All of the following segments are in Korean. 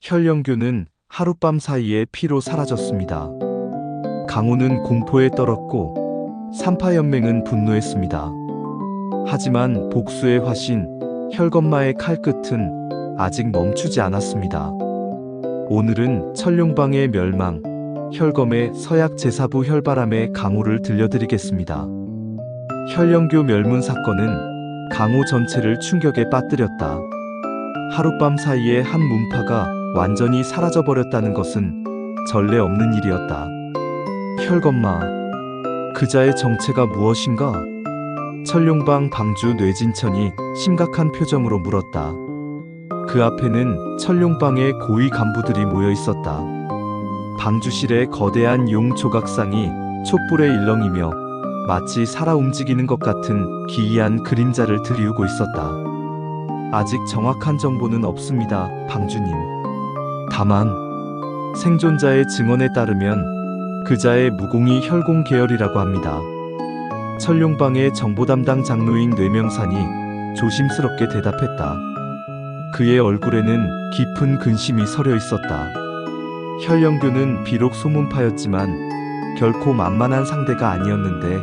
혈령규는 하룻밤 사이에 피로 사라졌습니다. 강호는 공포에 떨었고 삼파연맹은 분노했습니다. 하지만 복수의 화신 혈검마의 칼끝은 아직 멈추지 않았습니다. 오늘은 천룡방의 멸망, 혈검의 서약 제사부 혈바람의 강호를 들려드리겠습니다. 혈령교 멸문 사건은 강호 전체를 충격에 빠뜨렸다. 하룻밤 사이에 한 문파가 완전히 사라져버렸다는 것은 전례 없는 일이었다. 혈검마, 그자의 정체가 무엇인가? 천룡방 방주 뇌진천이 심각한 표정으로 물었다. 그 앞에는 천룡방의 고위 간부들이 모여 있었다. 방주실의 거대한 용 조각상이 촛불에 일렁이며 마치 살아 움직이는 것 같은 기이한 그림자를 드리우고 있었다. 아직 정확한 정보는 없습니다, 방주님. 다만 생존자의 증언에 따르면 그자의 무공이 혈공 계열이라고 합니다. 천룡방의 정보 담당 장로인 뇌명산이 조심스럽게 대답했다. 그의 얼굴에는 깊은 근심이 서려 있었다. 혈령교는 비록 소문파였지만 결코 만만한 상대가 아니었는데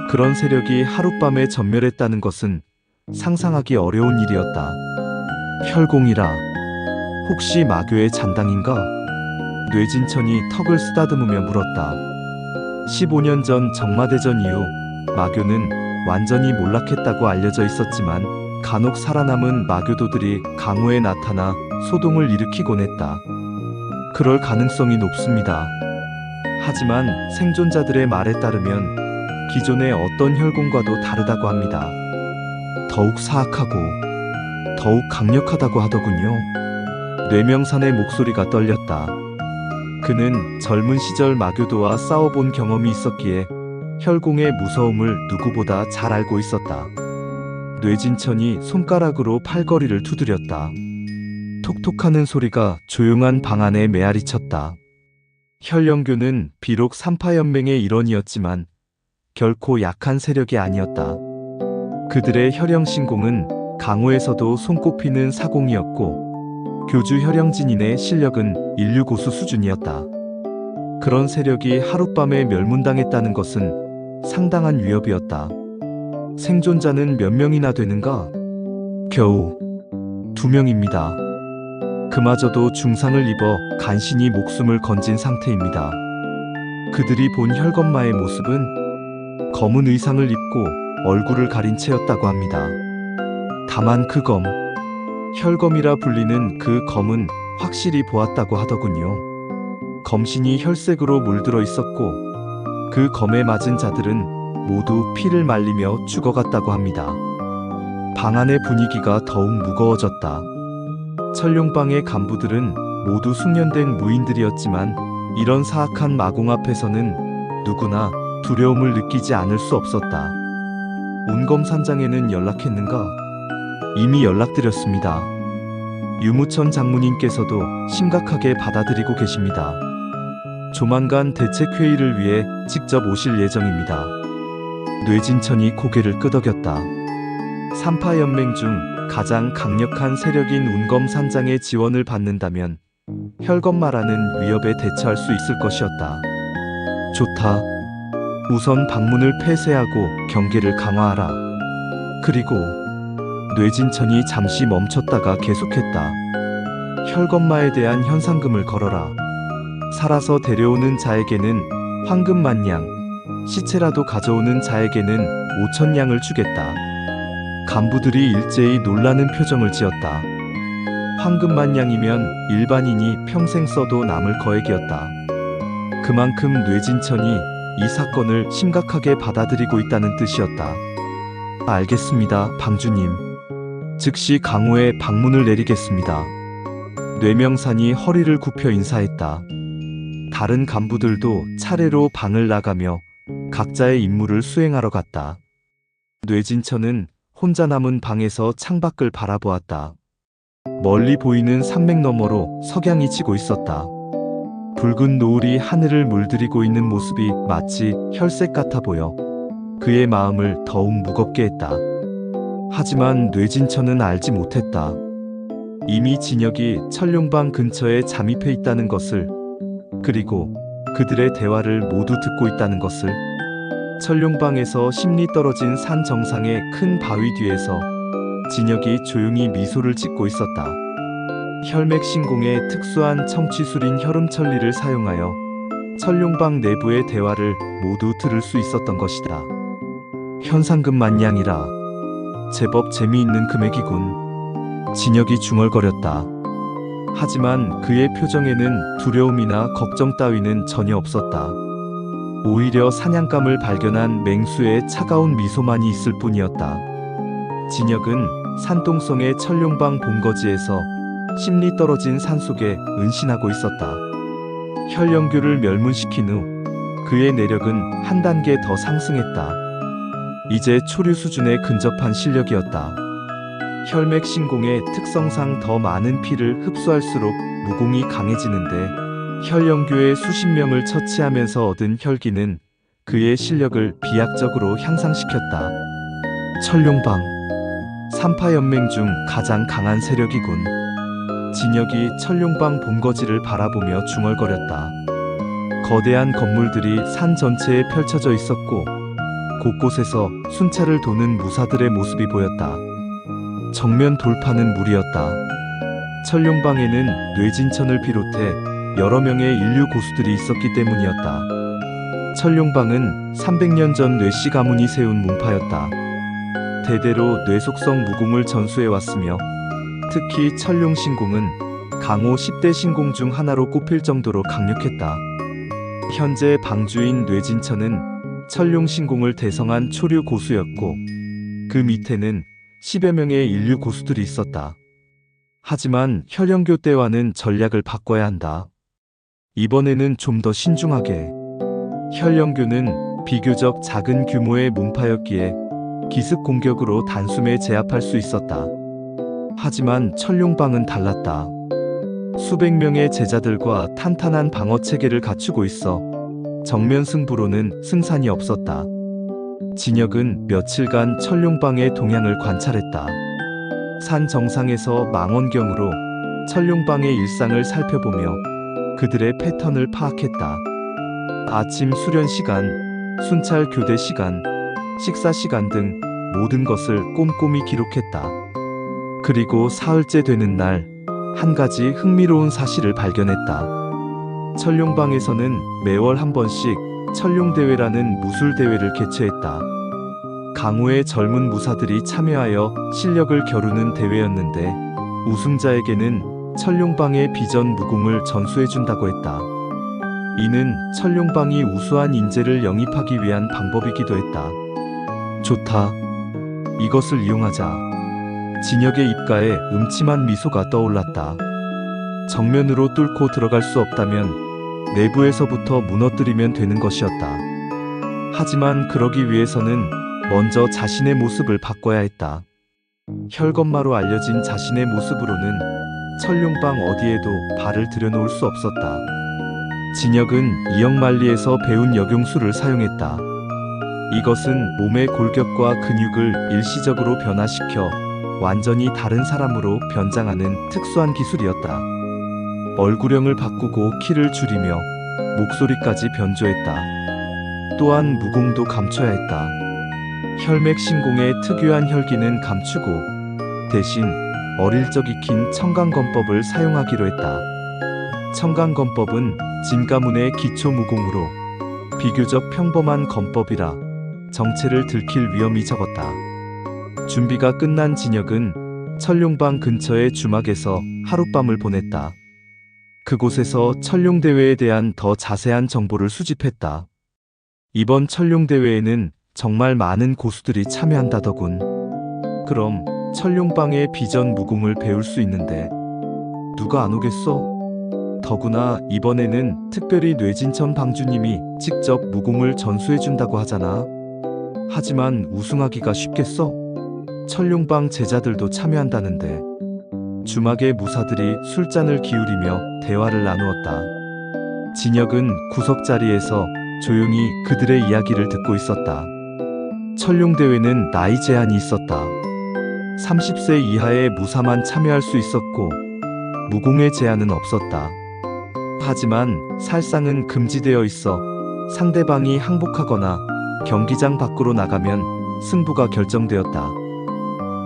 그런 세력이 하룻밤에 전멸했다는 것은 상상하기 어려운 일이었다. 혈공이라 혹시 마교의 잔당인가? 뇌진천이 턱을 쓰다듬으며 물었다. 15년 전 정마대전 이후 마교는 완전히 몰락했다고 알려져 있었지만 간혹 살아남은 마교도들이 강호에 나타나 소동을 일으키곤 했다. 그럴 가능성이 높습니다. 하지만 생존자들의 말에 따르면 기존의 어떤 혈공과도 다르다고 합니다. 더욱 사악하고 더욱 강력하다고 하더군요. 뇌명산의 목소리가 떨렸다. 그는 젊은 시절 마교도와 싸워본 경험이 있었기에 혈공의 무서움을 누구보다 잘 알고 있었다. 뇌진천이 손가락으로 팔걸이를 두드렸다. 톡톡하는 소리가 조용한 방 안에 메아리쳤다. 혈령교는 비록 삼파연맹의 일원이었지만 결코 약한 세력이 아니었다. 그들의 혈령신공은 강호에서도 손꼽히는 사공이었고 교주 혈령진인의 실력은 인류고수 수준이었다. 그런 세력이 하룻밤에 멸문당했다는 것은 상당한 위협이었다. 생존자는 몇 명이나 되는가? 겨우 2명입니다. 그마저도 중상을 입어 간신히 목숨을 건진 상태입니다. 그들이 본 혈검마의 모습은 검은 의상을 입고 얼굴을 가린 채였다고 합니다. 다만 그 검, 혈검이라 불리는 그 검은 확실히 보았다고 하더군요. 검신이 혈색으로 물들어 있었고 그 검에 맞은 자들은 모두 피를 말리며 죽어갔다고 합니다. 방 안의 분위기가 더욱 무거워졌다. 천룡방의 간부들은 모두 숙련된 무인들이었지만 이런 사악한 마공 앞에서는 누구나 두려움을 느끼지 않을 수 없었다. 운검산장에는 연락했는가? 이미 연락드렸습니다. 유무천 장모님께서도 심각하게 받아들이고 계십니다. 조만간 대책회의를 위해 직접 오실 예정입니다. 뇌진천이 고개를 끄덕였다. 삼파연맹 중 가장 강력한 세력인 운검산장의 지원을 받는다면 혈검마라는 위협에 대처할 수 있을 것이었다. 좋다. 우선 방문을 폐쇄하고 경계를 강화하라. 그리고 뇌진천이 잠시 멈췄다가 계속했다. 혈검마에 대한 현상금을 걸어라. 살아서 데려오는 자에게는 황금 10,000냥, 시체라도 가져오는 자에게는 5,000냥을 주겠다. 간부들이 일제히 놀라는 표정을 지었다. 황금 10,000냥이면 일반인이 평생 써도 남을 거액이었다. 그만큼 뇌진천이 이 사건을 심각하게 받아들이고 있다는 뜻이었다. 알겠습니다, 방주님. 즉시 강호에 방문을 내리겠습니다. 뇌명산이 허리를 굽혀 인사했다. 다른 간부들도 차례로 방을 나가며 각자의 임무를 수행하러 갔다. 뇌진천은 혼자 남은 방에서 창밖을 바라보았다. 멀리 보이는 산맥 너머로 석양이 지고 있었다. 붉은 노을이 하늘을 물들이고 있는 모습이 마치 혈색 같아 보여 그의 마음을 더욱 무겁게 했다. 하지만 뇌진천은 알지 못했다. 이미 진혁이 천룡방 근처에 잠입해 있다는 것을, 그리고 그들의 대화를 모두 듣고 있다는 것을. 천룡방에서 10리 떨어진 산 정상의 큰 바위 뒤에서 진혁이 조용히 미소를 짓고 있었다. 혈맥신공의 특수한 청취술인 혈음천리를 사용하여 천룡방 내부의 대화를 모두 들을 수 있었던 것이다. 현상금 만냥이라. 제법 재미있는 금액이군. 진혁이 중얼거렸다. 하지만 그의 표정에는 두려움이나 걱정 따위는 전혀 없었다. 오히려 사냥감을 발견한 맹수의 차가운 미소만이 있을 뿐이었다. 진혁은 산동성의 천룡방 본거지에서 10리 떨어진 산속에 은신하고 있었다. 혈영교를 멸문시킨 후 그의 내력은 한 단계 더 상승했다. 이제 초류 수준에 근접한 실력이었다. 혈맥신공의 특성상 더 많은 피를 흡수할수록 무공이 강해지는데, 혈영교의 수십 명을 처치하면서 얻은 혈기는 그의 실력을 비약적으로 향상시켰다. 천룡방, 삼파연맹 중 가장 강한 세력이군. 진혁이 천룡방 본거지를 바라보며 중얼거렸다. 거대한 건물들이 산 전체에 펼쳐져 있었고, 곳곳에서 순찰을 도는 무사들의 모습이 보였다. 정면 돌파는 무리였다. 천룡방에는 뇌진천을 비롯해 여러 명의 인류 고수들이 있었기 때문이었다. 천룡방은 300년 전 뇌씨 가문이 세운 문파였다. 대대로 뇌속성 무공을 전수해왔으며, 특히 천룡신공은 강호 10대 신공 중 하나로 꼽힐 정도로 강력했다. 현재 방주인 뇌진천은 천룡신공을 대성한 초류 고수였고, 그 밑에는 10여 명의 인류 고수들이 있었다. 하지만 혈영교 때와는 전략을 바꿔야 한다. 이번에는 좀 더 신중하게. 혈영교는 비교적 작은 규모의 문파였기에 기습 공격으로 단숨에 제압할 수 있었다. 하지만 천룡방은 달랐다. 수백 명의 제자들과 탄탄한 방어 체계를 갖추고 있어 정면 승부로는 승산이 없었다. 진혁은 며칠간 천룡방의 동향을 관찰했다. 산 정상에서 망원경으로 천룡방의 일상을 살펴보며 그들의 패턴을 파악했다. 아침 수련 시간, 순찰 교대 시간, 식사 시간 등 모든 것을 꼼꼼히 기록했다. 그리고 사흘째 되는 날, 한 가지 흥미로운 사실을 발견했다. 천룡방에서는 매월 한 번씩 천룡대회라는 무술대회를 개최했다. 강호의 젊은 무사들이 참여하여 실력을 겨루는 대회였는데, 우승자에게는 천룡방의 비전 무공을 전수해준다고 했다. 이는 천룡방이 우수한 인재를 영입하기 위한 방법이기도 했다. 좋다. 이것을 이용하자. 진혁의 입가에 음침한 미소가 떠올랐다. 정면으로 뚫고 들어갈 수 없다면 내부에서부터 무너뜨리면 되는 것이었다. 하지만 그러기 위해서는 먼저 자신의 모습을 바꿔야 했다. 혈건마로 알려진 자신의 모습으로는 천룡방 어디에도 발을 들여놓을 수 없었다. 진혁은 이역만리에서 배운 역용술을 사용했다. 이것은 몸의 골격과 근육을 일시적으로 변화시켜 완전히 다른 사람으로 변장하는 특수한 기술이었다. 얼굴형을 바꾸고 키를 줄이며 목소리까지 변조했다. 또한 무공도 감춰야 했다. 혈맥신공의 특유한 혈기는 감추고 대신 어릴 적 익힌 청강건법을 사용하기로 했다. 청강건법은 진가문의 기초 무공으로 비교적 평범한 건법이라 정체를 들킬 위험이 적었다. 준비가 끝난 진혁은 천룡방 근처의 주막에서 하룻밤을 보냈다. 그곳에서 천룡대회에 대한 더 자세한 정보를 수집했다. 이번 천룡대회에는 정말 많은 고수들이 참여한다더군. 그럼 천룡방의 비전 무공을 배울 수 있는데 누가 안 오겠어? 더구나 이번에는 특별히 뇌진천 방주님이 직접 무공을 전수해준다고 하잖아. 하지만 우승하기가 쉽겠어? 천룡방 제자들도 참여한다는데. 주막의 무사들이 술잔을 기울이며 대화를 나누었다. 진혁은 구석자리에서 조용히 그들의 이야기를 듣고 있었다. 천룡대회는 나이 제한이 있었다. 30세 이하의 무사만 참여할 수 있었고 무공의 제한은 없었다. 하지만 살상은 금지되어 있어 상대방이 항복하거나 경기장 밖으로 나가면 승부가 결정되었다.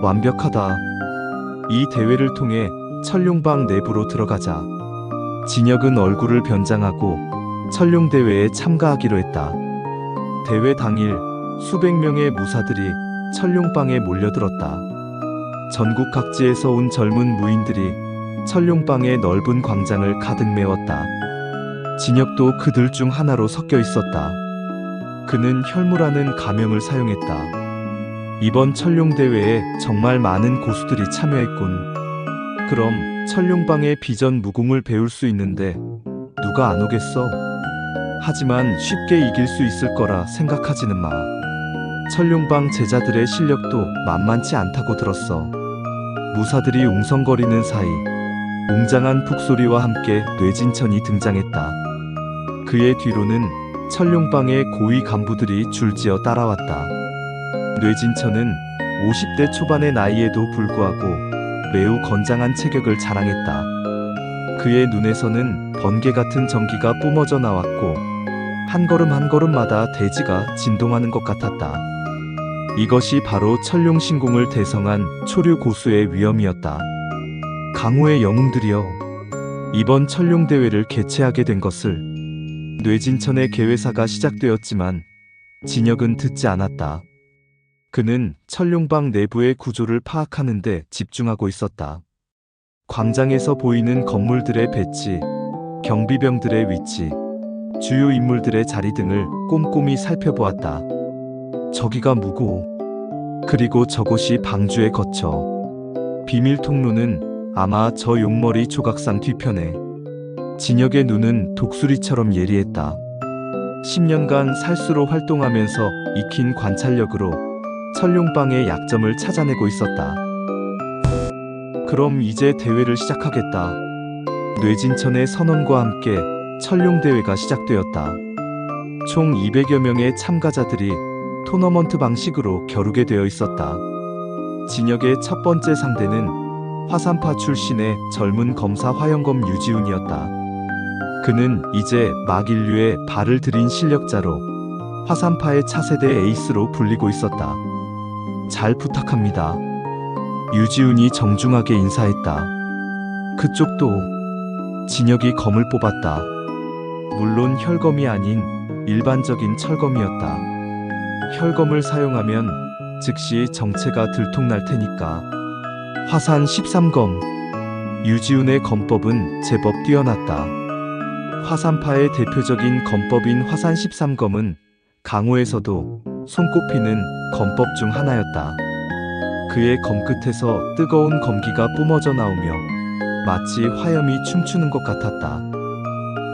완벽하다. 이 대회를 통해 철룡방 내부로 들어가자. 진혁은 얼굴을 변장하고 철룡대회에 참가하기로 했다. 대회 당일 수백 명의 무사들이 철룡방에 몰려들었다. 전국 각지에서 온 젊은 무인들이 철룡방의 넓은 광장을 가득 메웠다. 진혁도 그들 중 하나로 섞여 있었다. 그는 혈무라는 가명을 사용했다. 이번 철룡대회에 정말 많은 고수들이 참여했군. 그럼 철룡방의 비전 무공을 배울 수 있는데 누가 안 오겠어? 하지만 쉽게 이길 수 있을 거라 생각하지는 마. 철룡방 제자들의 실력도 만만치 않다고 들었어. 무사들이 웅성거리는 사이 웅장한 북소리와 함께 뇌진천이 등장했다. 그의 뒤로는 철룡방의 고위 간부들이 줄지어 따라왔다. 뇌진천은 50대 초반의 나이에도 불구하고 매우 건장한 체격을 자랑했다. 그의 눈에서는 번개 같은 전기가 뿜어져 나왔고 한 걸음 한 걸음마다 대지가 진동하는 것 같았다. 이것이 바로 철룡신공을 대성한 초류 고수의 위엄이었다. 강호의 영웅들이여, 이번 철룡대회를 개최하게 된 것을. 뇌진천의 개회사가 시작되었지만 진혁은 듣지 않았다. 그는 철룡방 내부의 구조를 파악하는 데 집중하고 있었다. 광장에서 보이는 건물들의 배치, 경비병들의 위치, 주요 인물들의 자리 등을 꼼꼼히 살펴보았다. 저기가 무고, 그리고 저곳이 방주에 거쳐. 비밀 통로는 아마 저 용머리 조각상 뒤편에. 진혁의 눈은 독수리처럼 예리했다. 10년간 살수로 활동하면서 익힌 관찰력으로 철룡방의 약점을 찾아내고 있었다. 그럼 이제 대회를 시작하겠다. 뇌진천의 선언과 함께 철룡대회가 시작되었다. 총 200여 명의 참가자들이 토너먼트 방식으로 겨루게 되어 있었다. 진혁의 첫 번째 상대는 화산파 출신의 젊은 검사 화영검 유지훈이었다. 그는 이제 막인류에 발을 들인 실력자로 화산파의 차세대 에이스로 불리고 있었다. 잘 부탁합니다. 유지훈이 정중하게 인사했다. 그쪽도. 진혁이 검을 뽑았다. 물론 혈검이 아닌 일반적인 철검이었다. 혈검을 사용하면 즉시 정체가 들통날 테니까. 화산 13검. 유지훈의 검법은 제법 뛰어났다. 화산파의 대표적인 검법인 화산 13검은 강호에서도 손꼽히는 검법 중 하나였다. 그의 검끝에서 뜨거운 검기가 뿜어져 나오며 마치 화염이 춤추는 것 같았다.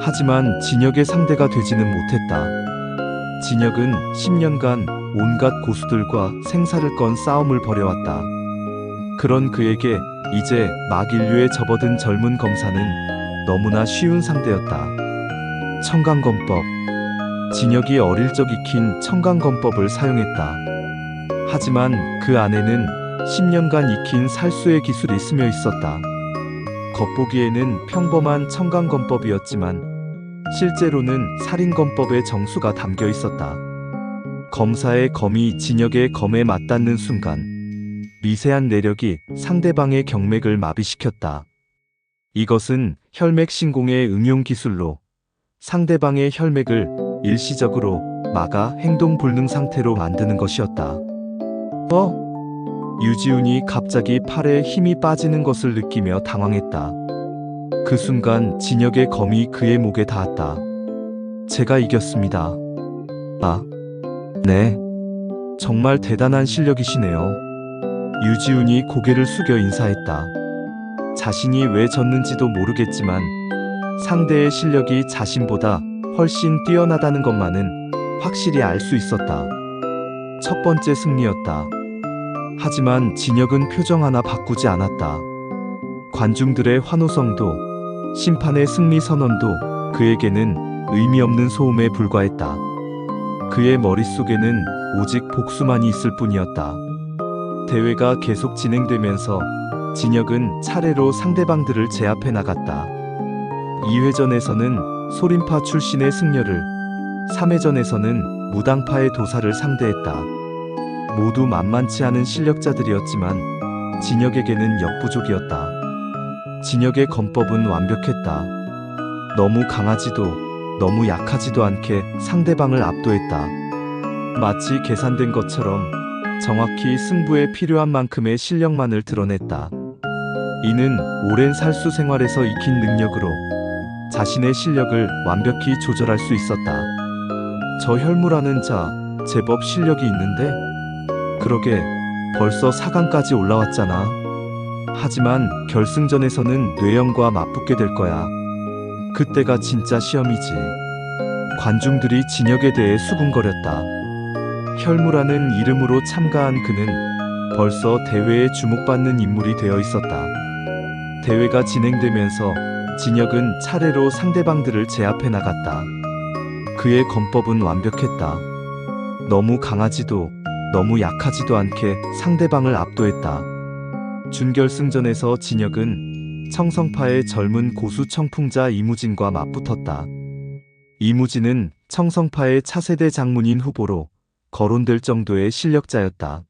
하지만 진혁의 상대가 되지는 못했다. 진혁은 10년간 온갖 고수들과 생사를 건 싸움을 벌여왔다. 그런 그에게 이제 막인류에 접어든 젊은 검사는 너무나 쉬운 상대였다. 청강검법. 진혁이 어릴 적 익힌 청강검법을 사용했다. 하지만 그 안에는 10년간 익힌 살수의 기술이 스며 있었다. 겉보기에는 평범한 청강검법이었지만 실제로는 살인검법의 정수가 담겨 있었다. 검사의 검이 진혁의 검에 맞닿는 순간 미세한 내력이 상대방의 경맥을 마비시켰다. 이것은 혈맥신공의 응용 기술로 상대방의 혈맥을 일시적으로 막아 행동 불능 상태로 만드는 것이었다. 유지훈이 갑자기 팔에 힘이 빠지는 것을 느끼며 당황했다. 그 순간 진혁의 검이 그의 목에 닿았다. 제가 이겼습니다. 네. 정말 대단한 실력이시네요. 유지훈이 고개를 숙여 인사했다. 자신이 왜 졌는지도 모르겠지만 상대의 실력이 자신보다 훨씬 뛰어나다는 것만은 확실히 알 수 있었다. 첫 번째 승리였다. 하지만 진혁은 표정 하나 바꾸지 않았다. 관중들의 환호성도 심판의 승리 선언도 그에게는 의미 없는 소음에 불과했다. 그의 머릿속에는 오직 복수만이 있을 뿐이었다. 대회가 계속 진행되면서 진혁은 차례로 상대방들을 제압해 나갔다. 2회전에서는 소림파 출신의 승려를, 3회전에서는 무당파의 도사를 상대했다. 모두 만만치 않은 실력자들이었지만 진혁에게는 역부족이었다. 진혁의 검법은 완벽했다. 너무 강하지도 너무 약하지도 않게 상대방을 압도했다. 마치 계산된 것처럼 정확히 승부에 필요한 만큼의 실력만을 드러냈다. 이는 오랜 살수 생활에서 익힌 능력으로 자신의 실력을 완벽히 조절할 수 있었다. 저 혈무라는 자 제법 실력이 있는데? 그러게 벌써 4강까지 올라왔잖아. 하지만 결승전에서는 뇌영과 맞붙게 될 거야. 그때가 진짜 시험이지. 관중들이 진혁에 대해 수군거렸다. 혈무라는 이름으로 참가한 그는 벌써 대회에 주목받는 인물이 되어 있었다. 대회가 진행되면서 진혁은 차례로 상대방들을 제압해 나갔다. 그의 검법은 완벽했다. 너무 강하지도 너무 약하지도 않게 상대방을 압도했다. 준결승전에서 진혁은 청성파의 젊은 고수 청풍자 이무진과 맞붙었다. 이무진은 청성파의 차세대 장문인 후보로 거론될 정도의 실력자였다.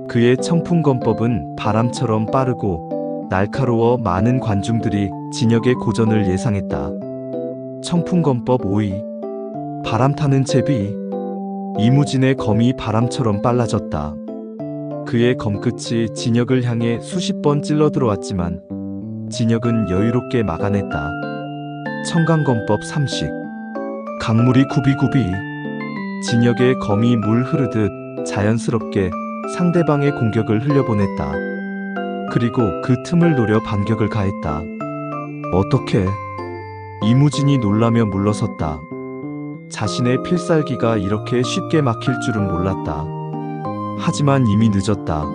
그의 청풍검법은 바람처럼 빠르고 날카로워 많은 관중들이 진혁의 고전을 예상했다. 청풍검법 5위 바람 타는 제비. 이무진의 검이 바람처럼 빨라졌다. 그의 검끝이 진혁을 향해 수십 번 찔러 들어왔지만 진혁은 여유롭게 막아냈다. 청강검법 3식 강물이 굽이굽이. 진혁의 검이 물 흐르듯 자연스럽게 상대방의 공격을 흘려보냈다. 그리고 그 틈을 노려 반격을 가했다. 어떻게? 이무진이 놀라며 물러섰다. 자신의 필살기가 이렇게 쉽게 막힐 줄은 몰랐다. 하지만 이미 늦었다.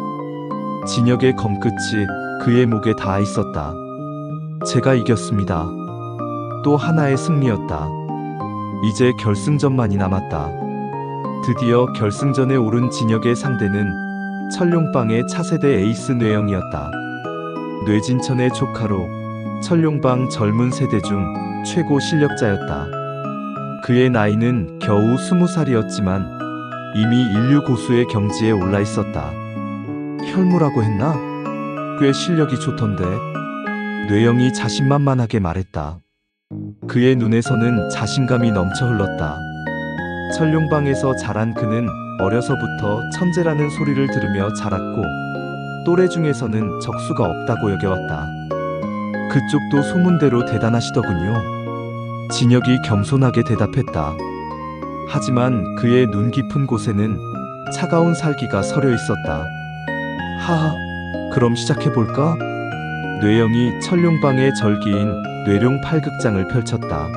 진혁의 검끝이 그의 목에 닿아 있었다. 제가 이겼습니다. 또 하나의 승리였다. 이제 결승전만이 남았다. 드디어 결승전에 오른 진혁의 상대는 철룡방의 차세대 에이스 뇌영이었다. 뇌진천의 조카로 철룡방 젊은 세대 중 최고 실력자였다. 그의 나이는 겨우 20살이었지만 이미 인류 고수의 경지에 올라 있었다. 혈무라고 했나? 꽤 실력이 좋던데. 뇌영이 자신만만하게 말했다. 그의 눈에서는 자신감이 넘쳐 흘렀다. 철룡방에서 자란 그는 어려서부터 천재라는 소리를 들으며 자랐고 또래 중에서는 적수가 없다고 여겨왔다. 그쪽도 소문대로 대단하시더군요. 진혁이 겸손하게 대답했다. 하지만 그의 눈 깊은 곳에는 차가운 살기가 서려 있었다. 하하, 그럼 시작해볼까? 뇌영이 철룡방의 절기인 뇌룡 팔극장을 펼쳤다.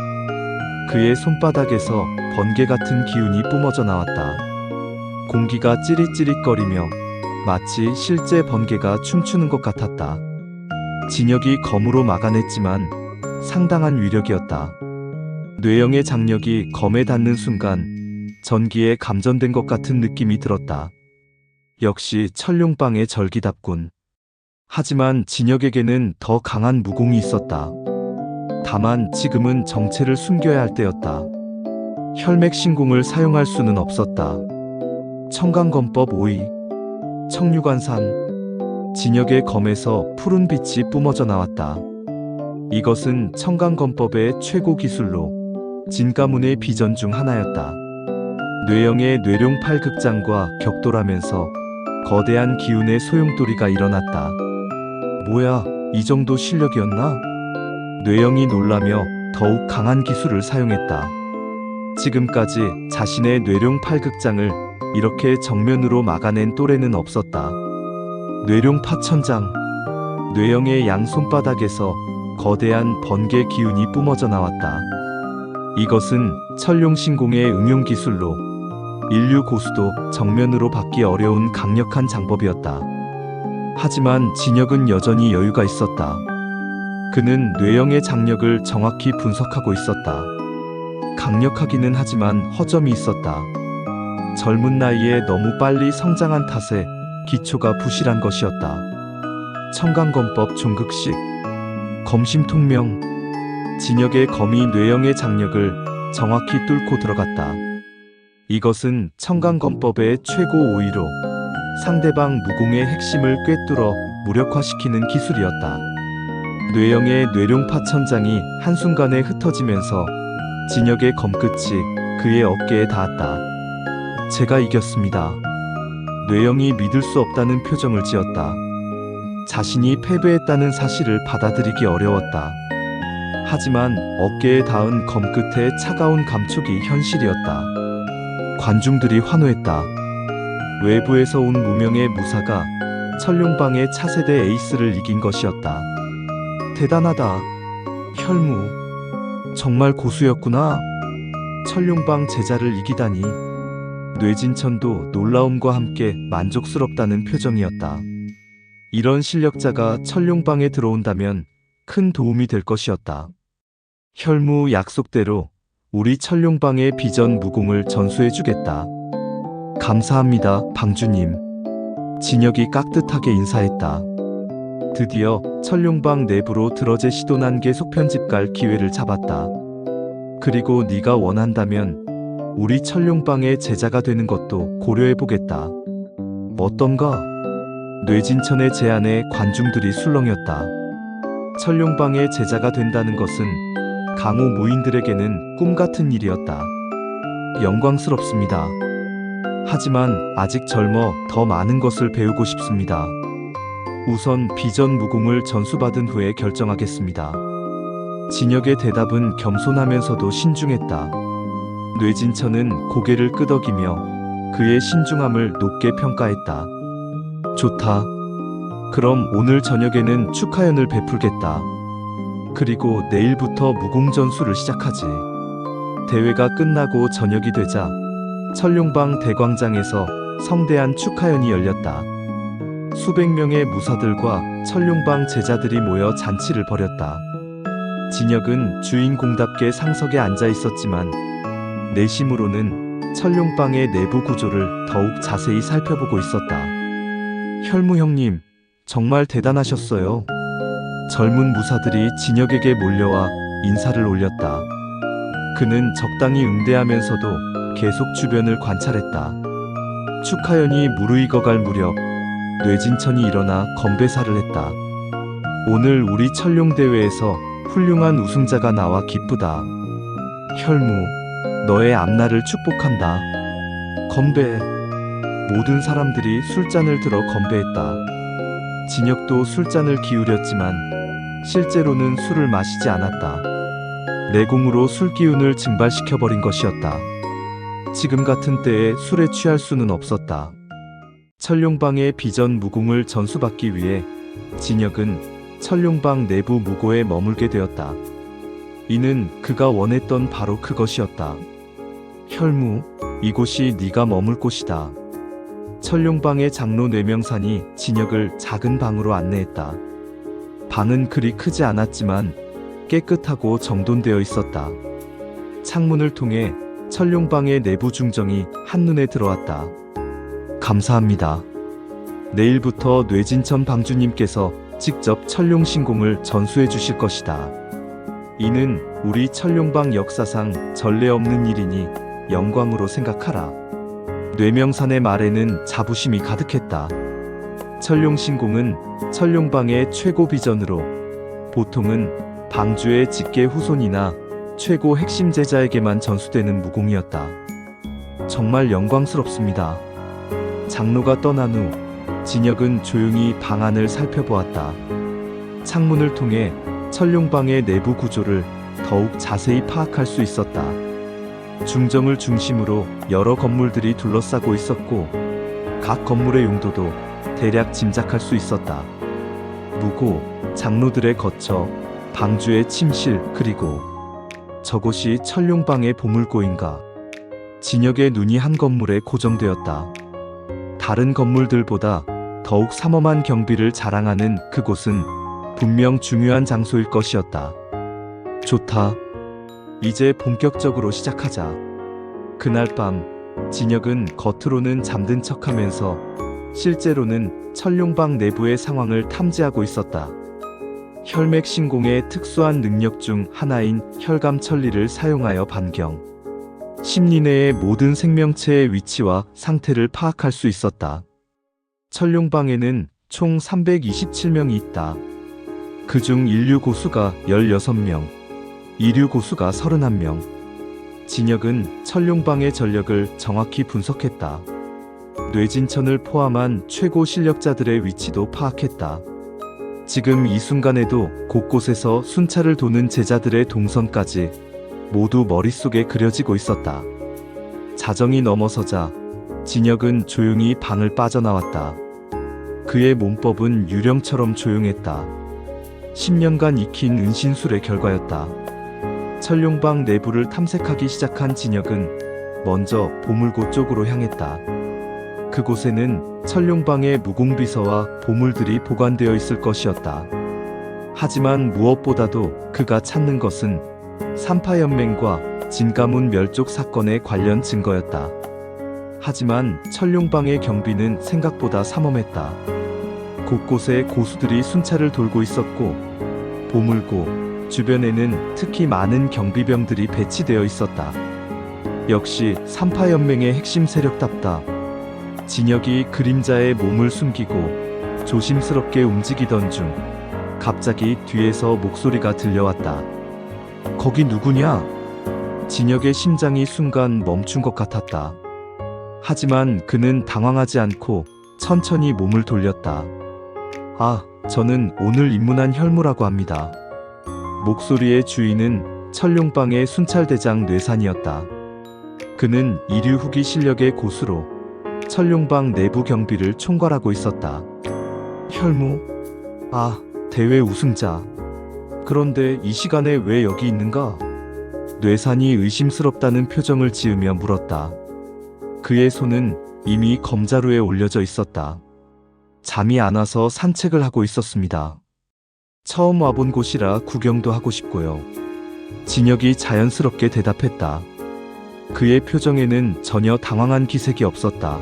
그의 손바닥에서 번개 같은 기운이 뿜어져 나왔다. 공기가 찌릿찌릿거리며 마치 실제 번개가 춤추는 것 같았다. 진혁이 검으로 막아냈지만 상당한 위력이었다. 뇌영의 장력이 검에 닿는 순간 전기에 감전된 것 같은 느낌이 들었다. 역시 철룡방의 절기답군. 하지만 진혁에게는 더 강한 무공이 있었다. 다만 지금은 정체를 숨겨야 할 때였다. 혈맥신공을 사용할 수는 없었다. 청강검법 5위 청류관산. 진혁의 검에서 푸른 빛이 뿜어져 나왔다. 이것은 청강검법의 최고 기술로 진가문의 비전 중 하나였다. 뇌영의 뇌룡 팔극장과 격돌하면서 거대한 기운의 소용돌이가 일어났다. 뭐야, 이 정도 실력이었나? 뇌영이 놀라며 더욱 강한 기술을 사용했다. 지금까지 자신의 뇌룡 팔극장을 이렇게 정면으로 막아낸 또래는 없었다. 뇌룡 파천장. 뇌영의 양 손바닥에서 거대한 번개 기운이 뿜어져 나왔다. 이것은 철룡신공의 응용 기술로 인류 고수도 정면으로 받기 어려운 강력한 장법이었다. 하지만 진혁은 여전히 여유가 있었다. 그는 뇌영의 장력을 정확히 분석하고 있었다. 강력하기는 하지만 허점이 있었다. 젊은 나이에 너무 빨리 성장한 탓에 기초가 부실한 것이었다. 청강검법 종극식, 검심통명. 진혁의 검이 뇌영의 장력을 정확히 뚫고 들어갔다. 이것은 청강검법의 최고 오의로 상대방 무공의 핵심을 꿰뚫어 무력화시키는 기술이었다. 뇌영의 뇌룡파 천장이 한순간에 흩어지면서 진혁의 검끝이 그의 어깨에 닿았다. 제가 이겼습니다. 뇌영이 믿을 수 없다는 표정을 지었다. 자신이 패배했다는 사실을 받아들이기 어려웠다. 하지만 어깨에 닿은 검끝의 차가운 감촉이 현실이었다. 관중들이 환호했다. 외부에서 온 무명의 무사가 철룡방의 차세대 에이스를 이긴 것이었다. 대단하다. 혈무. 정말 고수였구나. 철룡방 제자를 이기다니. 뇌진천도 놀라움과 함께 만족스럽다는 표정이었다. 이런 실력자가 철룡방에 들어온다면 큰 도움이 될 것이었다. 혈무 약속대로 우리 철룡방의 비전 무공을 전수해주겠다. 감사합니다, 방주님. 진혁이 깍듯하게 인사했다. 드디어 철룡방 내부로 드러제 시도난 계속 편집갈 기회를 잡았다. 그리고 네가 원한다면 우리 철룡방의 제자가 되는 것도 고려해보겠다. 어떤가? 뇌진천의 제안에 관중들이 술렁였다. 철룡방의 제자가 된다는 것은 강호 무인들에게는 꿈같은 일이었다. 영광스럽습니다. 하지만 아직 젊어 더 많은 것을 배우고 싶습니다. 우선 비전 무공을 전수받은 후에 결정하겠습니다. 진혁의 대답은 겸손하면서도 신중했다. 뇌진천은 고개를 끄덕이며 그의 신중함을 높게 평가했다. 좋다. 그럼 오늘 저녁에는 축하연을 베풀겠다. 그리고 내일부터 무공전수를 시작하지. 대회가 끝나고 저녁이 되자 철룡방 대광장에서 성대한 축하연이 열렸다. 수백 명의 무사들과 철룡방 제자들이 모여 잔치를 벌였다. 진혁은 주인공답게 상석에 앉아 있었지만 내심으로는 철룡방의 내부 구조를 더욱 자세히 살펴보고 있었다. 혈무 형님, 정말 대단하셨어요. 젊은 무사들이 진혁에게 몰려와 인사를 올렸다. 그는 적당히 응대하면서도 계속 주변을 관찰했다. 축하연이 무르익어갈 무렵 뇌진천이 일어나 건배사를 했다. 오늘 우리 철룡대회에서 훌륭한 우승자가 나와 기쁘다. 혈무, 너의 앞날을 축복한다. 건배. 모든 사람들이 술잔을 들어 건배했다. 진혁도 술잔을 기울였지만 실제로는 술을 마시지 않았다. 내공으로 술기운을 증발시켜버린 것이었다. 지금 같은 때에 술에 취할 수는 없었다. 철룡방의 비전 무공을 전수받기 위해 진혁은 철룡방 내부 무고에 머물게 되었다. 이는 그가 원했던 바로 그것이었다. 혈무, 이곳이 네가 머물 곳이다. 철룡방의 장로 뇌명산이 진혁을 작은 방으로 안내했다. 방은 그리 크지 않았지만 깨끗하고 정돈되어 있었다. 창문을 통해 철룡방의 내부 중정이 한눈에 들어왔다. 감사합니다. 내일부터 뇌진천 방주님께서 직접 철룡신공을 전수해 주실 것이다. 이는 우리 철룡방 역사상 전례 없는 일이니 영광으로 생각하라. 뇌명산의 말에는 자부심이 가득했다. 철룡신공은 철룡방의 최고 비전으로 보통은 방주의 직계 후손이나 최고 핵심 제자에게만 전수되는 무공이었다. 정말 영광스럽습니다. 장로가 떠난 후 진혁은 조용히 방 안을 살펴보았다. 창문을 통해 철룡방의 내부 구조를 더욱 자세히 파악할 수 있었다. 중정을 중심으로 여러 건물들이 둘러싸고 있었고 각 건물의 용도도 대략 짐작할 수 있었다. 무고, 장로들의 거처, 방주의 침실, 그리고 저곳이 철룡방의 보물고인가. 진혁의 눈이 한 건물에 고정되었다. 다른 건물들보다 더욱 삼엄한 경비를 자랑하는 그곳은 분명 중요한 장소일 것이었다. 좋다. 이제 본격적으로 시작하자. 그날 밤 진혁은 겉으로는 잠든 척하면서 실제로는 천룡방 내부의 상황을 탐지하고 있었다. 혈맥신공의 특수한 능력 중 하나인 혈감천리를 사용하여 반경, 심리 내의 모든 생명체의 위치와 상태를 파악할 수 있었다. 천룡방에는 총 327명이 있다. 그중 인류 고수가 16명, 이류 고수가 31명. 진혁은 천룡방의 전력을 정확히 분석했다. 뇌진천을 포함한 최고 실력자들의 위치도 파악했다. 지금 이 순간에도 곳곳에서 순찰을 도는 제자들의 동선까지 모두 머릿속에 그려지고 있었다. 자정이 넘어서자 진혁은 조용히 방을 빠져나왔다. 그의 몸법은 유령처럼 조용했다. 10년간 익힌 은신술의 결과였다. 천룡방 내부를 탐색하기 시작한 진혁은 먼저 보물고 쪽으로 향했다. 그곳에는 천룡방의 무공비서와 보물들이 보관되어 있을 것이었다. 하지만 무엇보다도 그가 찾는 것은 삼파연맹과 진가문 멸족 사건의 관련 증거였다. 하지만 천룡방의 경비는 생각보다 삼엄했다. 곳곳에 고수들이 순찰을 돌고 있었고 보물고 주변에는 특히 많은 경비병들이 배치되어 있었다. 역시 삼파연맹의 핵심 세력답다. 진혁이 그림자의 몸을 숨기고 조심스럽게 움직이던 중 갑자기 뒤에서 목소리가 들려왔다. 거기 누구냐? 진혁의 심장이 순간 멈춘 것 같았다. 하지만 그는 당황하지 않고 천천히 몸을 돌렸다. 아, 저는 오늘 입문한 혈무라고 합니다. 목소리의 주인은 천룡방의 순찰대장 뇌산이었다. 그는 이류 후기 실력의 고수로 천룡방 내부 경비를 총괄하고 있었다. 혈무? 아, 대회 우승자. 그런데 이 시간에 왜 여기 있는가? 뇌산이 의심스럽다는 표정을 지으며 물었다. 그의 손은 이미 검자루에 올려져 있었다. 잠이 안 와서 산책을 하고 있었습니다. 처음 와본 곳이라 구경도 하고 싶고요. 진혁이 자연스럽게 대답했다. 그의 표정에는 전혀 당황한 기색이 없었다.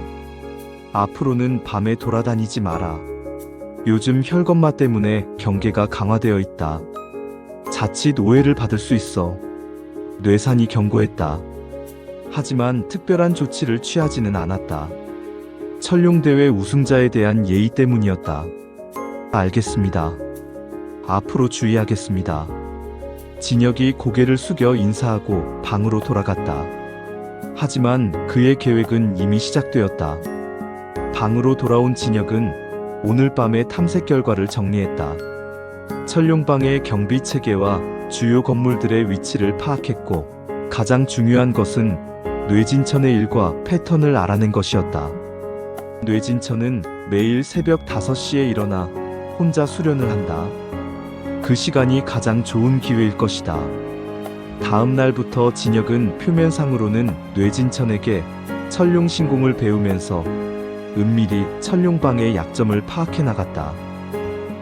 앞으로는 밤에 돌아다니지 마라. 요즘 혈검마 때문에 경계가 강화되어 있다. 자칫 오해를 받을 수 있어. 뇌산이 경고했다. 하지만 특별한 조치를 취하지는 않았다. 천룡대회 우승자에 대한 예의 때문이었다. 알겠습니다. 앞으로 주의하겠습니다. 진혁이 고개를 숙여 인사하고 방으로 돌아갔다. 하지만 그의 계획은 이미 시작되었다. 방으로 돌아온 진혁은 오늘 밤의 탐색 결과를 정리했다. 천룡방의 경비 체계와 주요 건물들의 위치를 파악했고 가장 중요한 것은 뇌진천의 일과 패턴을 알아낸 것이었다. 뇌진천은 매일 새벽 5시에 일어나 혼자 수련을 한다. 그 시간이 가장 좋은 기회일 것이다. 다음 날부터 진혁은 표면상으로는 뇌진천에게 천룡신공을 배우면서 은밀히 천룡방의 약점을 파악해 나갔다.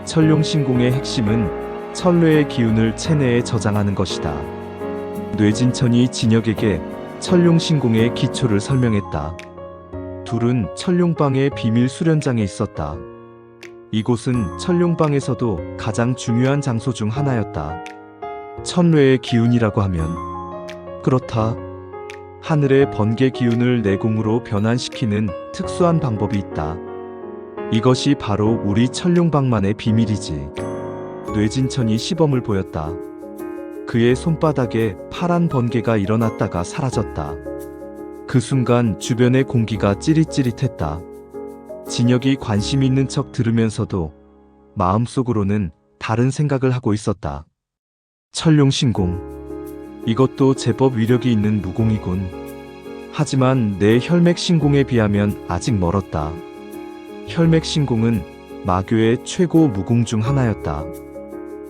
천룡신공의 핵심은 천뇌의 기운을 체내에 저장하는 것이다. 뇌진천이 진혁에게 천룡신공의 기초를 설명했다. 둘은 천룡방의 비밀 수련장에 있었다. 이곳은 천룡방에서도 가장 중요한 장소 중 하나였다. 천뇌의 기운이라고 하면 그렇다. 하늘의 번개 기운을 내공으로 변환시키는 특수한 방법이 있다. 이것이 바로 우리 천룡방만의 비밀이지. 뇌진천이 시범을 보였다. 그의 손바닥에 파란 번개가 일어났다가 사라졌다. 그 순간 주변의 공기가 찌릿찌릿했다. 진혁이 관심 있는 척 들으면서도 마음속으로는 다른 생각을 하고 있었다. 천룡신공. 이것도 제법 위력이 있는 무공이군. 하지만 내 혈맥신공에 비하면 아직 멀었다. 혈맥신공은 마교의 최고 무공 중 하나였다.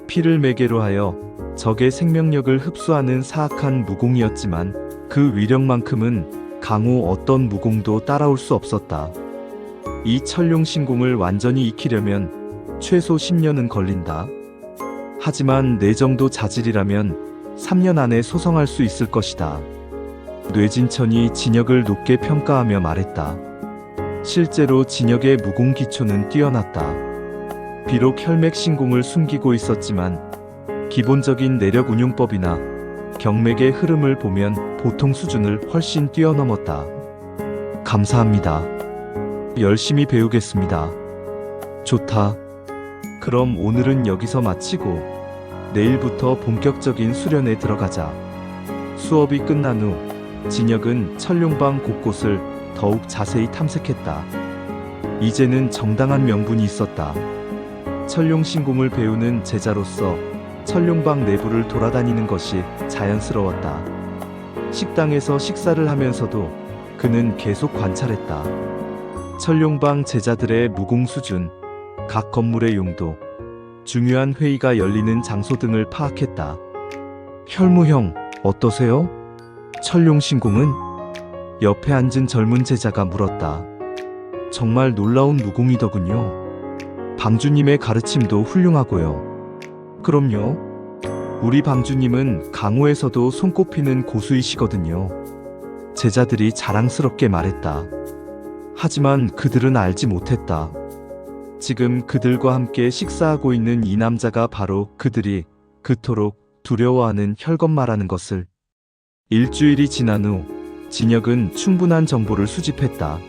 피를 매개로 하여 적의 생명력을 흡수하는 사악한 무공이었지만 그 위력만큼은 강호 어떤 무공도 따라올 수 없었다. 이 천룡신공을 완전히 익히려면 최소 10년은 걸린다. 하지만 내 정도 자질이라면 3년 안에 소성할 수 있을 것이다. 뇌진천이 진혁을 높게 평가하며 말했다. 실제로 진혁의 무공 기초는 뛰어났다. 비록 혈맥 신공을 숨기고 있었지만 기본적인 내력 운용법이나 경맥의 흐름을 보면 보통 수준을 훨씬 뛰어넘었다. 감사합니다. 열심히 배우겠습니다. 좋다. 그럼 오늘은 여기서 마치고 내일부터 본격적인 수련에 들어가자. 수업이 끝난 후 진혁은 천룡방 곳곳을 더욱 자세히 탐색했다. 이제는 정당한 명분이 있었다. 천룡신공을 배우는 제자로서 천룡방 내부를 돌아다니는 것이 자연스러웠다. 식당에서 식사를 하면서도 그는 계속 관찰했다. 천룡방 제자들의 무공 수준, 각 건물의 용도, 중요한 회의가 열리는 장소 등을 파악했다. 혈무 형, 어떠세요? 천룡신공은? 옆에 앉은 젊은 제자가 물었다. 정말 놀라운 무공이더군요. 방주님의 가르침도 훌륭하고요. 그럼요. 우리 방주님은 강호에서도 손꼽히는 고수이시거든요. 제자들이 자랑스럽게 말했다. 하지만 그들은 알지 못했다. 지금 그들과 함께 식사하고 있는 이 남자가 바로 그들이 그토록 두려워하는 혈검마라는 것을. 일주일이 지난 후 진혁은 충분한 정보를 수집했다.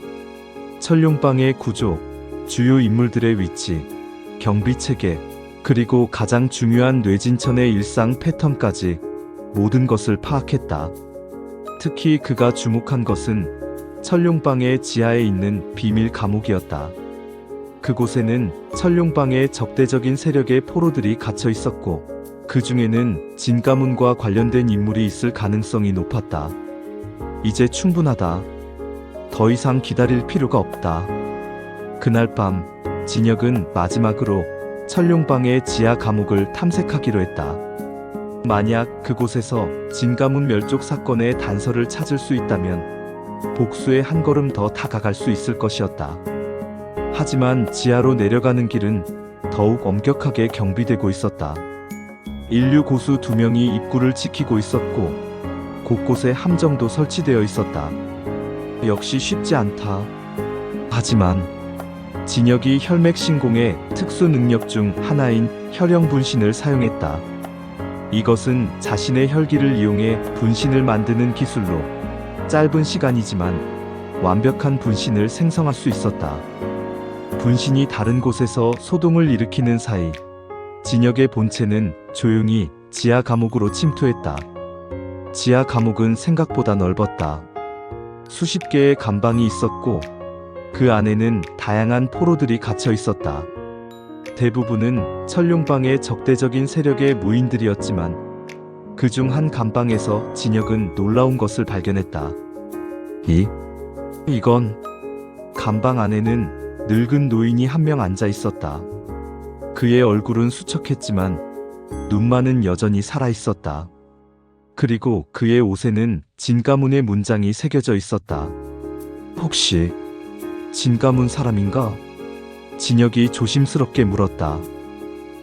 천룡방의 구조, 주요 인물들의 위치, 경비 체계, 그리고 가장 중요한 뇌진천의 일상 패턴까지 모든 것을 파악했다. 특히 그가 주목한 것은 천룡방의 지하에 있는 비밀 감옥이었다. 그곳에는 천룡방의 적대적인 세력의 포로들이 갇혀 있었고 그 중에는 진가문과 관련된 인물이 있을 가능성이 높았다. 이제 충분하다. 더 이상 기다릴 필요가 없다. 그날 밤 진혁은 마지막으로 천룡방의 지하 감옥을 탐색하기로 했다. 만약 그곳에서 진가문 멸족 사건의 단서를 찾을 수 있다면 복수에 한 걸음 더 다가갈 수 있을 것이었다. 하지만 지하로 내려가는 길은 더욱 엄격하게 경비되고 있었다. 인류 고수 2명이 입구를 지키고 있었고 곳곳에 함정도 설치되어 있었다. 역시 쉽지 않다. 하지만 진혁이 혈맥 신공의 특수 능력 중 하나인 혈형 분신을 사용했다. 이것은 자신의 혈기를 이용해 분신을 만드는 기술로 짧은 시간이지만 완벽한 분신을 생성할 수 있었다. 분신이 다른 곳에서 소동을 일으키는 사이 진혁의 본체는 조용히 지하 감옥으로 침투했다. 지하 감옥은 생각보다 넓었다. 수십 개의 감방이 있었고 그 안에는 다양한 포로들이 갇혀 있었다. 대부분은 천룡방의 적대적인 세력의 무인들이었지만 그중 한 감방에서 진혁은 놀라운 것을 발견했다. 이건 감방 안에는 늙은 노인이 한 명 앉아 있었다. 그의 얼굴은 수척했지만 눈만은 여전히 살아 있었다. 그리고 그의 옷에는 진가문의 문장이 새겨져 있었다. 혹시 진가문 사람인가? 진혁이 조심스럽게 물었다.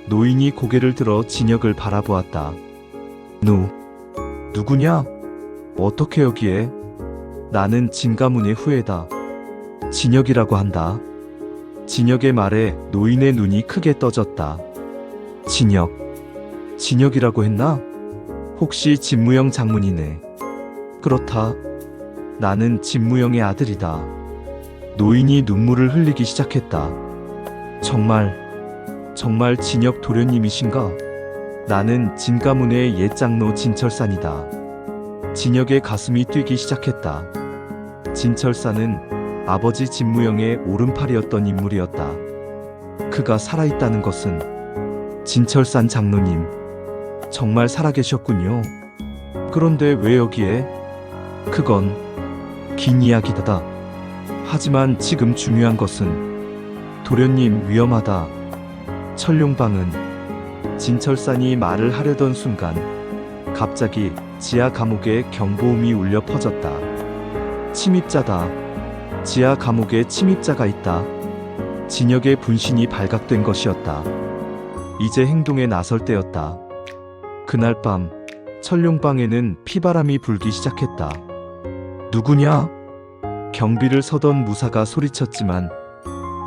노인이 고개를 들어 진혁을 바라보았다. 누구냐? 어떻게 여기에? 나는 진가문의 후예다. 진혁이라고 한다. 진혁의 말에 노인의 눈이 크게 떠졌다. 진혁이라고 했나? 혹시 진무영 장문이네. 그렇다. 나는 진무영의 아들이다. 노인이 눈물을 흘리기 시작했다. 정말 진혁 도련님이신가? 나는 진가문의 옛 장로 진철산이다. 진혁의 가슴이 뛰기 시작했다. 진철산은 아버지 진무영의 오른팔이었던 인물이었다. 그가 살아있다는 것은 진철산 장로님 정말 살아계셨군요. 그런데 왜 여기에? 그건 긴 이야기다. 하지만 지금 중요한 것은 도련님 위험하다. 천룡방은 진철산이 말을 하려던 순간 갑자기 지하 감옥에 경보음이 울려 퍼졌다. 침입자다. 지하 감옥에 침입자가 있다. 진혁의 분신이 발각된 것이었다. 이제 행동에 나설 때였다. 그날 밤 천룡방에는 피바람이 불기 시작했다. 누구냐? 경비를 서던 무사가 소리쳤지만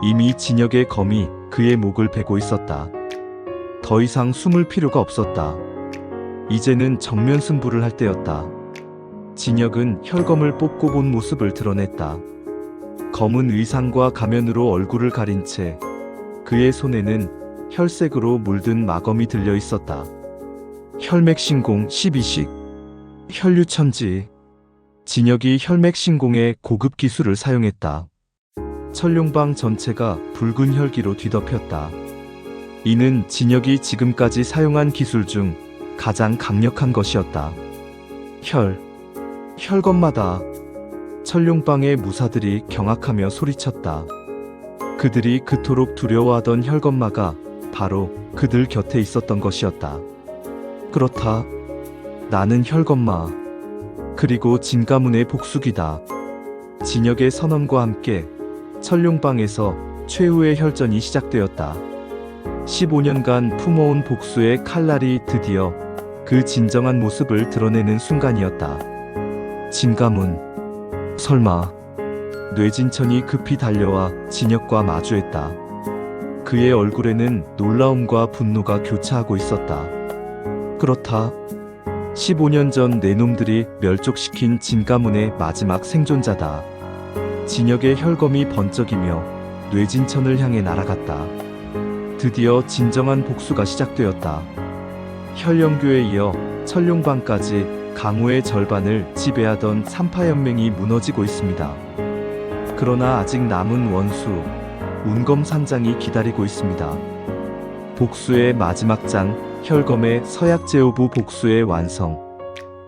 이미 진혁의 검이 그의 목을 베고 있었다. 더 이상 숨을 필요가 없었다. 이제는 정면 승부를 할 때였다. 진혁은 혈검을 뽑고 본 모습을 드러냈다. 검은 의상과 가면으로 얼굴을 가린 채 그의 손에는 혈색으로 물든 마검이 들려 있었다. 혈맥신공 12식 혈류천지. 진혁이 혈맥신공의 고급 기술을 사용했다. 천룡방 전체가 붉은 혈기로 뒤덮였다. 이는 진혁이 지금까지 사용한 기술 중 가장 강력한 것이었다. 혈검마다. 천룡방의 무사들이 경악하며 소리쳤다. 그들이 그토록 두려워하던 혈검마가 바로 그들 곁에 있었던 것이었다. 그렇다. 나는 혈검마. 그리고 진가문의 복수기다. 진혁의 선언과 함께 천룡방에서 최후의 혈전이 시작되었다. 15년간 품어온 복수의 칼날이 드디어 그 진정한 모습을 드러내는 순간이었다. 진가문. 설마. 뇌진천이 급히 달려와 진혁과 마주했다. 그의 얼굴에는 놀라움과 분노가 교차하고 있었다. 그렇다. 15년 전 내 놈들이 멸족시킨 진가문의 마지막 생존자다. 진혁의 혈검이 번쩍이며 뇌진천을 향해 날아갔다. 드디어 진정한 복수가 시작되었다. 혈령교에 이어 천룡방까지 강호의 절반을 지배하던 삼파연맹이 무너지고 있습니다. 그러나 아직 남은 원수, 운검산장이 기다리고 있습니다. 복수의 마지막 장, 혈검의 서약제오부 복수의 완성.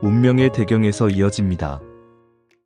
운명의 대경에서 이어집니다.